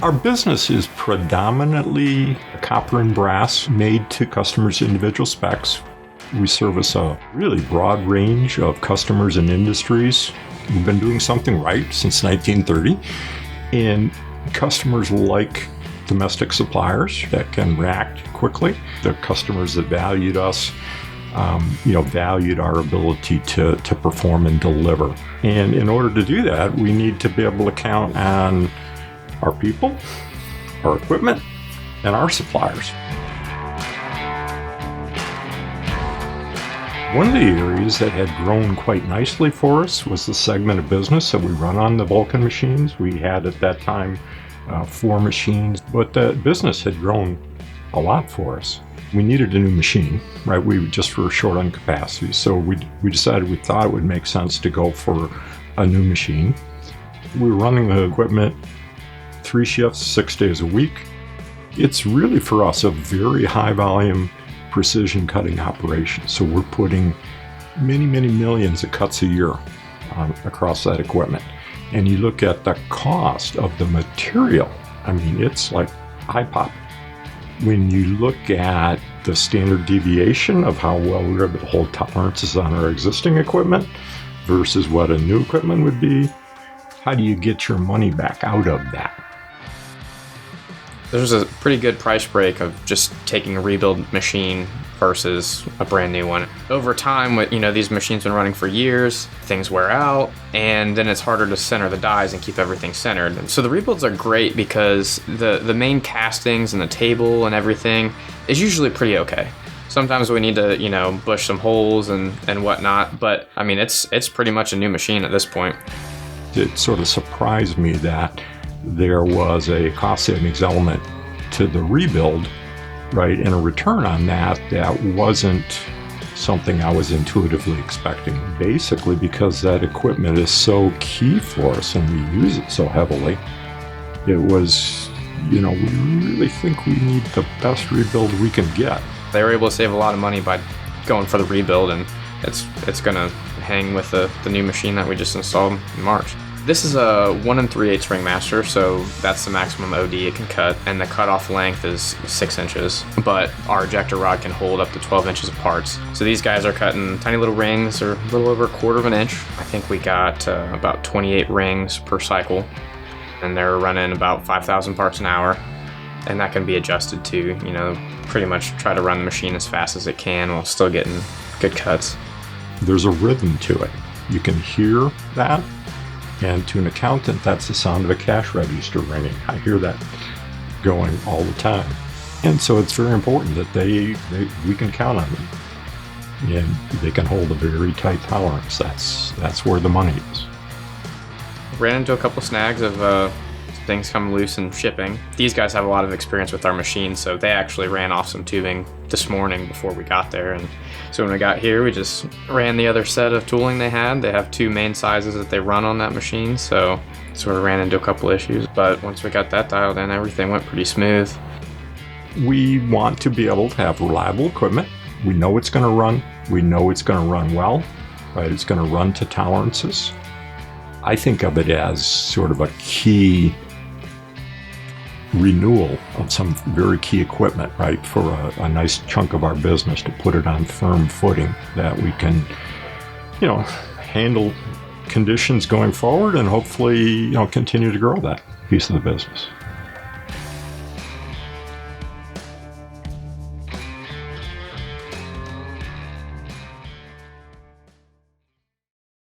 Our business is predominantly copper and brass made to customers' individual specs. We service a really broad range of customers and industries. We've been doing something right since 1930, and customers like domestic suppliers that can react quickly. The customers that valued us, valued our ability to perform and deliver. And in order to do that, we need to be able to count on our people, our equipment, and our suppliers. One of the areas that had grown quite nicely for us was the segment of business that we run on the Vulcan machines. We had at that time 4 machines, but the business had grown a lot for us. We needed a new machine, right? We just were short on capacity, so we decided we thought it would make sense to go for a new machine. We were running the equipment 3 shifts, 6 days a week. It's really, for us, a very high volume precision cutting operation. So we're putting many, many millions of cuts a year across that equipment. And you look at the cost of the material, it's like eye-popping. When you look at the standard deviation of how well we're able to hold tolerances on our existing equipment versus what a new equipment would be, how do you get your money back out of that? There's a pretty good price break of just taking a rebuild machine versus a brand new one. Over time, these machines have been running for years, things wear out, and then it's harder to center the dies and keep everything centered. And so the rebuilds are great because the main castings and the table and everything is usually pretty okay. Sometimes we need to, bush some holes and whatnot, but it's pretty much a new machine at this point. It sort of surprised me that there was a cost savings element to the rebuild, right? And a return on that wasn't something I was intuitively expecting. Basically, because that equipment is so key for us and we use it so heavily, it was, we really think we need the best rebuild we can get. They were able to save a lot of money by going for the rebuild, and it's going to hang with the new machine that we just installed in March. This is a 1 3/8 Ringmaster, so that's the maximum OD it can cut, and the cutoff length is 6 inches, but our ejector rod can hold up to 12 inches of parts. So these guys are cutting tiny little rings, or a little over 1/4 of an inch. I think we got about 28 rings per cycle, and they're running about 5,000 parts an hour, and that can be adjusted to, pretty much try to run the machine as fast as it can while still getting good cuts. There's a rhythm to it. You can hear that. And to an accountant, that's the sound of a cash register ringing. I hear that going all the time. And so it's very important that we can count on them. And they can hold a very tight tolerance. That's where the money is. Ran into a couple snags of things come loose in shipping. These guys have a lot of experience with our machines, so they actually ran off some tubing this morning before we got there. And so when we got here, we just ran the other set of tooling they had. They have 2 main sizes that they run on that machine, so sort of ran into a couple issues. But once we got that dialed in, everything went pretty smooth. We want to be able to have reliable equipment. We know it's going to run. We know it's going to run well, right? It's going to run to tolerances. I think of it as sort of a key renewal of some very key equipment, right, for a nice chunk of our business, to put it on firm footing that we can, handle conditions going forward and hopefully, continue to grow that piece of the business.